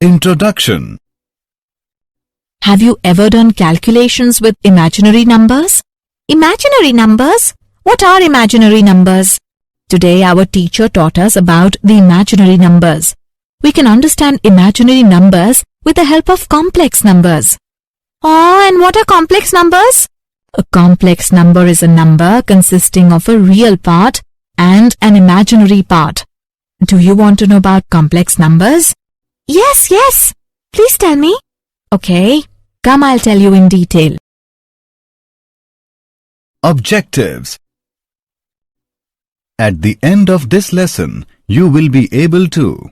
Introduction. Have you ever done calculations with imaginary numbers? Imaginary numbers? What are imaginary numbers? Today our teacher taught us about the imaginary numbers. We can understand imaginary numbers with the help of complex numbers. Oh, and what are complex numbers? A complex number is a number consisting of a real part and an imaginary part. Do you want to know about complex numbers? Yes. Please tell me. Okay, come I'll tell you in detail. Objectives. At the end of this lesson, you will be able to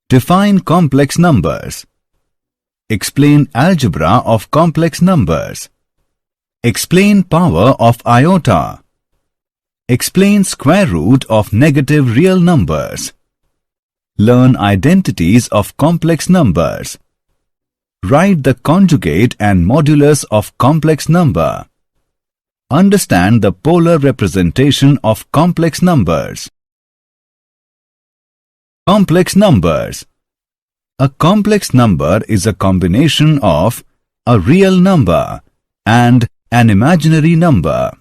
define complex numbers, explain algebra of complex numbers, explain power of iota, explain square root of negative real numbers, learn identities of complex numbers, write the conjugate and modulus of complex number, understand the polar representation of complex numbers. Complex numbers. A complex number is a combination of a real number and an imaginary number.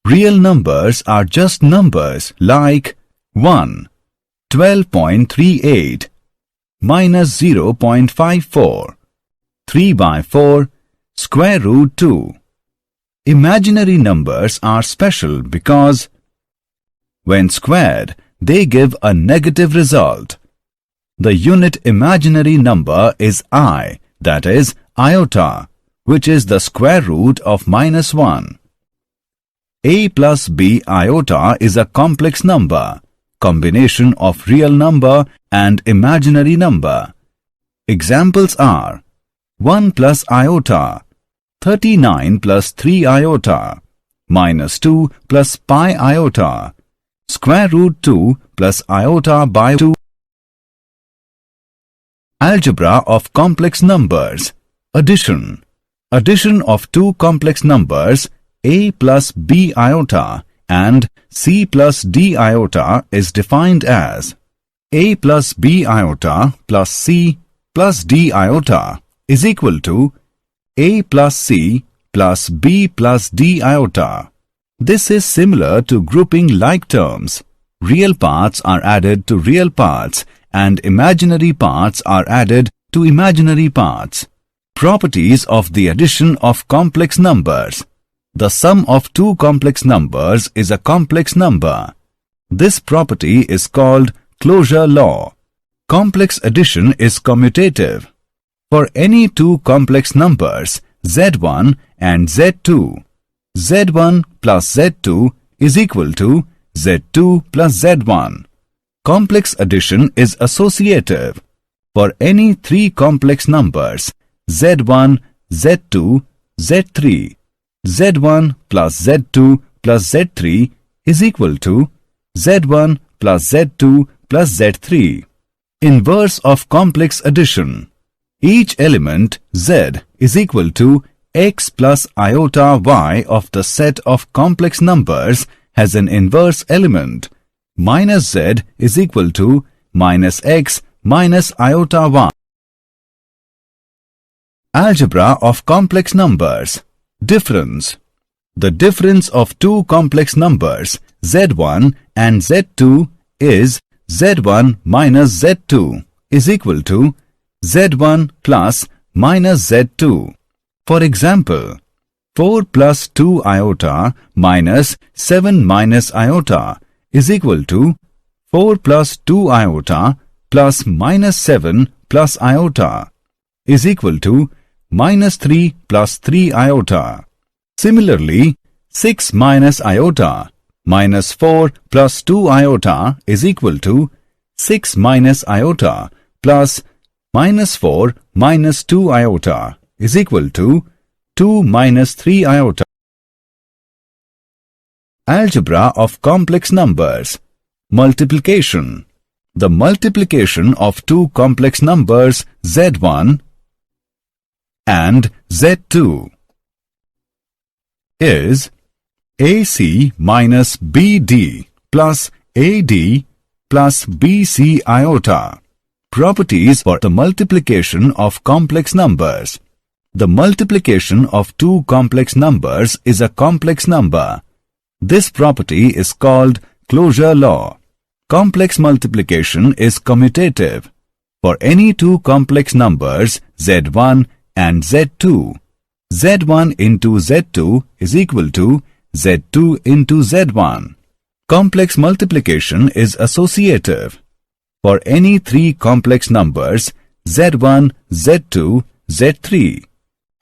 Real numbers are just numbers like 1, 12.38, minus 0.54, 3 by 4, square root 2. Imaginary numbers are special because when squared, they give a negative result. The unit imaginary number is I, that is iota, which is the square root of minus 1. A plus b iota is a complex number, combination of real number and imaginary number. Examples are 1 plus iota, 39 plus 3 iota, minus 2 plus pi iota, square root 2 plus iota by 2. Algebra of complex numbers. Addition. Addition of two complex numbers a plus b iota and c plus d iota is defined as a plus b iota plus c plus d iota is equal to a plus c plus b plus d iota. This is similar to grouping like terms. Real parts are added to real parts and imaginary parts are added to imaginary parts. Properties of the addition of complex numbers. The sum of two complex numbers is a complex number. This property is called closure law. Complex addition is commutative. For any two complex numbers, z1 and z2, z1 plus z2 is equal to z2 plus z1. Complex addition is associative. For any three complex numbers, z1, z2, z3, z1 plus z2 plus z3 is equal to z1 plus z2 plus z3. Inverse of complex addition. Each element z is equal to x plus iota y of the set of complex numbers has an inverse element. Minus z is equal to minus x minus iota y. Algebra of complex numbers. Difference. The difference of two complex numbers z1 and z2 is z1 minus z2 is equal to z1 plus minus z2. For example, 4 plus 2 iota minus 7 minus iota is equal to 4 plus 2 iota plus minus 7 plus iota is equal to minus 3 plus 3 iota. Similarly, 6 minus iota minus 4 plus 2 iota is equal to 6 minus iota plus minus 4 minus 2 iota is equal to 2 minus 3 iota. Algebra of complex numbers. Multiplication. The multiplication of two complex numbers z1 and z2 is AC minus BD plus AD plus BC iota. Properties for the multiplication of complex numbers. The multiplication of two complex numbers is a complex number. This property is called closure law. Complex multiplication is commutative. For any two complex numbers Z1 and Z2, Z1 into Z2 is equal to Z2 into Z1. Complex multiplication is associative. For any three complex numbers Z1, Z2, Z3,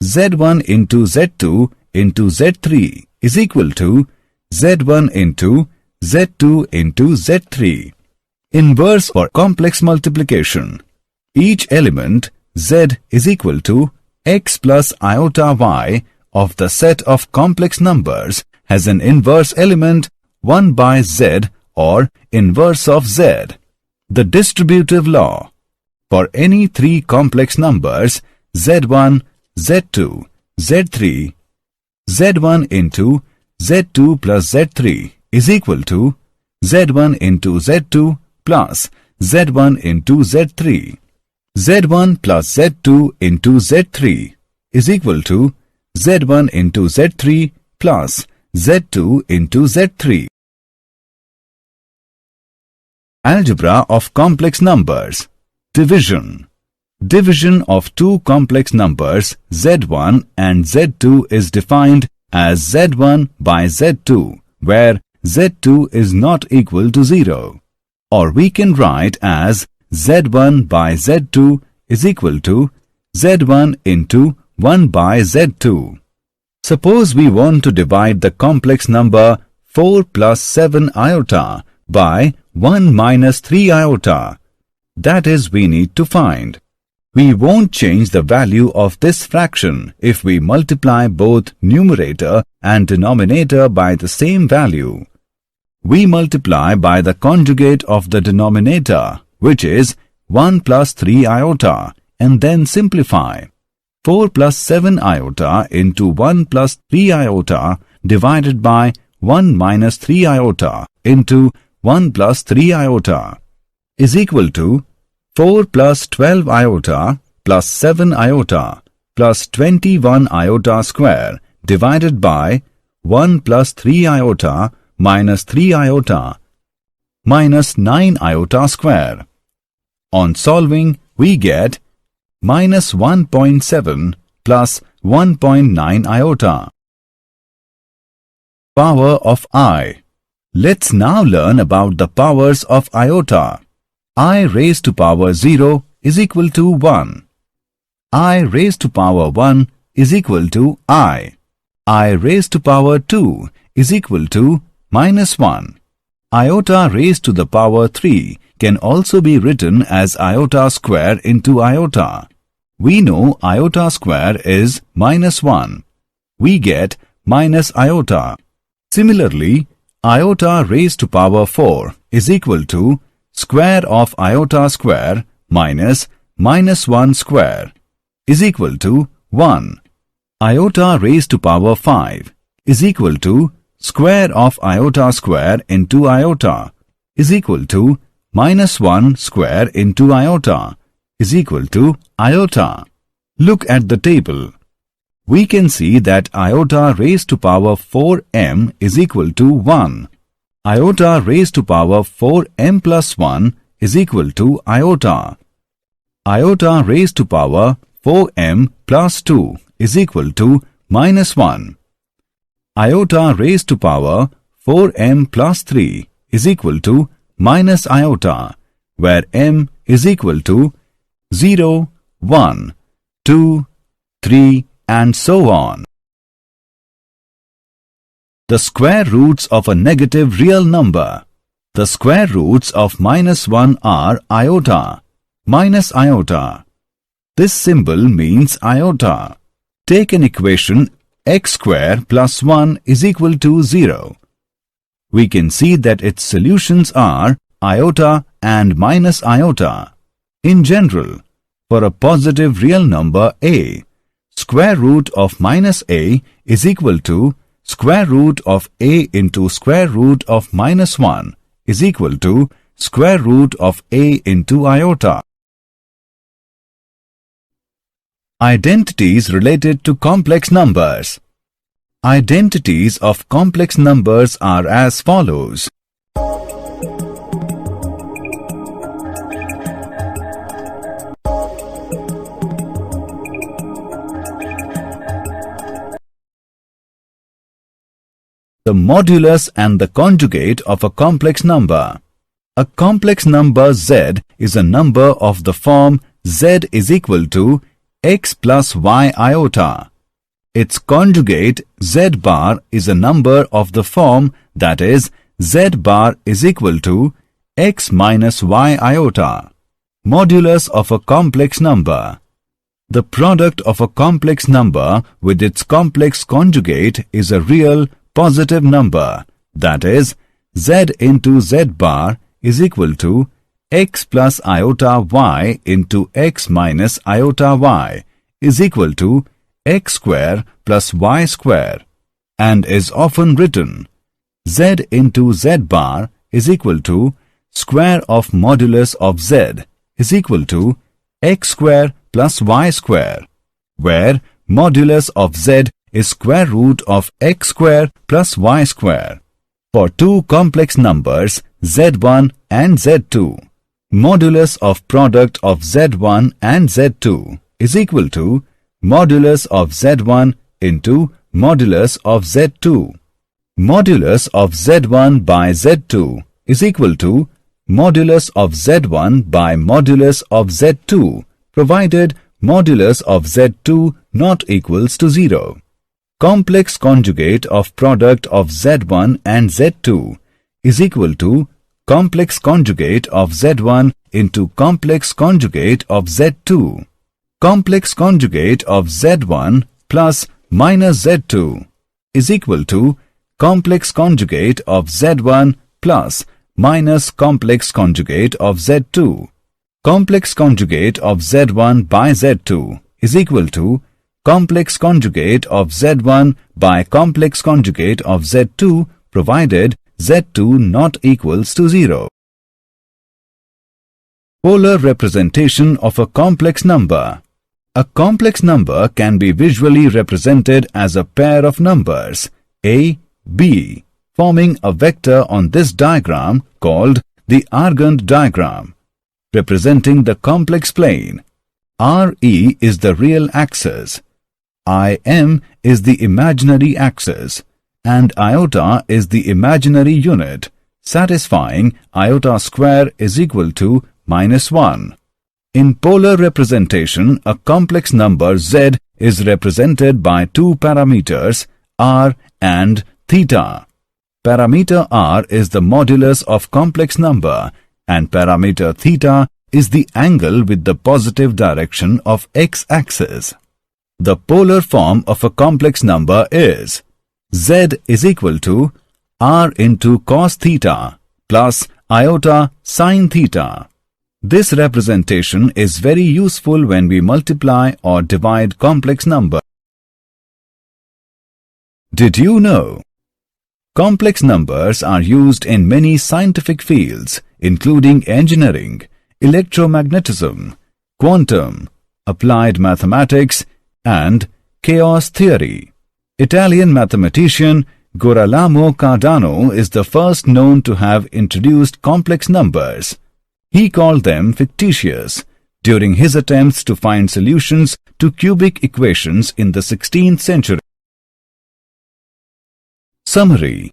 Z1 into Z2 into Z3 is equal to Z1 into Z2 into Z3. Inverse for complex multiplication. Each element Z is equal to x plus iota y of the set of complex numbers has an inverse element 1 by Z or inverse of Z. The distributive law. For any three complex numbers Z1, Z2, Z3, Z1 into Z2 plus Z3 is equal to Z1 into Z2 plus Z1 into Z3. Z1 plus Z2 into Z3 is equal to Z1 into Z3 plus Z2 into Z3. Algebra of complex numbers. Division. Division of two complex numbers Z1 and Z2 is defined as Z1 by Z2, where Z2 is not equal to 0. Or we can write as Z1 by Z2 is equal to Z1 into 1 by Z2. Suppose we want to divide the complex number 4 plus 7 iota by 1 minus 3 iota. That is, we need to find. We won't change the value of this fraction if we multiply both numerator and denominator by the same value. We multiply by the conjugate of the denominator, which is 1 plus 3 iota, and then simplify. 4 plus 7 iota into 1 plus 3 iota divided by 1 minus 3 iota into 1 plus 3 iota is equal to 4 plus 12 iota plus 7 iota plus 21 iota square divided by 1 plus 3 iota minus 3 iota minus 9 iota square. On solving, we get minus 1.7 plus 1.9 iota. Power of I. Let's now learn about the powers of iota. I raised to power 0 is equal to 1. I raised to power 1 is equal to I. I raised to power 2 is equal to minus 1. Iota raised to the power 3 can also be written as iota square into iota. We know iota square is minus 1. We get minus iota. Similarly, iota raised to power 4 is equal to square of iota square minus minus 1 square is equal to 1. Iota raised to power 5 is equal to square of iota square into iota is equal to minus 1 square into iota is equal to iota. Look at the table. We can see that iota raised to power 4m is equal to 1. Iota raised to power 4m plus 1 is equal to iota. Iota raised to power 4m plus 2 is equal to minus 1. Iota raised to power 4m plus 3 is equal to minus iota, where m is equal to 0, 1, 2, 3 and so on. The square roots of a negative real number. The square roots of minus 1 are iota, minus iota. This symbol means iota. Take an equation x square plus 1 is equal to 0. We can see that its solutions are iota and minus iota. In general, for a positive real number a, square root of minus a is equal to square root of a into square root of minus 1 is equal to square root of a into iota. Identities related to complex numbers. Identities of complex numbers are as follows. The modulus and the conjugate of a complex number. A complex number z is a number of the form z is equal to x plus y iota. Its conjugate z bar is a number of the form, that is, z bar is equal to x minus y iota. Modulus of a complex number. The product of a complex number with its complex conjugate is a real positive number, that is, z into z bar is equal to x plus iota y into x minus iota y is equal to x square plus y square, and is often written z into z bar is equal to square of modulus of z is equal to x square plus y square, where modulus of z is square root of x square plus y square. For two complex numbers z1 and z2, modulus of product of z1 and z2 is equal to modulus of z1 into modulus of z2. Modulus of z1 by z2 is equal to modulus of z1 by modulus of z2, provided modulus of z2 not equals to 0. Complex conjugate of product of z1 and z2 is equal to complex conjugate of z1 into complex conjugate of z2. Complex conjugate of z1 plus minus z2 is equal to complex conjugate of z1 plus minus complex conjugate of z2. Complex conjugate of z1 by z2 is equal to complex conjugate of z1 by complex conjugate of z2, provided z2 not equals to 0. Polar representation of a complex number. A complex number can be visually represented as a pair of numbers a, b, forming a vector on this diagram called the Argand diagram, representing the complex plane. RE is the real axis, IM is the imaginary axis, and iota is the imaginary unit, satisfying iota square is equal to -1. In polar representation, a complex number z is represented by two parameters r and theta. Parameter r is the modulus of complex number, and parameter theta is the angle with the positive direction of x-axis. The polar form of a complex number is z is equal to r into cos theta plus iota sin theta. This representation is very useful when we multiply or divide complex numbers. Did you know? Complex numbers are used in many scientific fields, including engineering, electromagnetism, quantum, applied mathematics, and chaos theory. Italian mathematician Girolamo Cardano is the first known to have introduced complex numbers. He called them fictitious during his attempts to find solutions to cubic equations in the 16th century. Summary.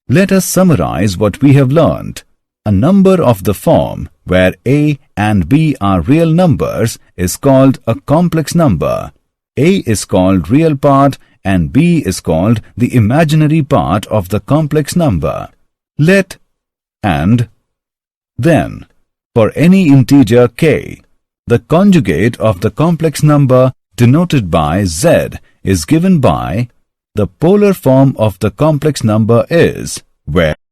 Let us summarize what we have learned. A number of the form where a and b are real numbers is called a complex number. A is called real part and b is called the imaginary part of the complex number. Let and then for any integer k, the conjugate of the complex number denoted by z is given by the polar form of the complex number is where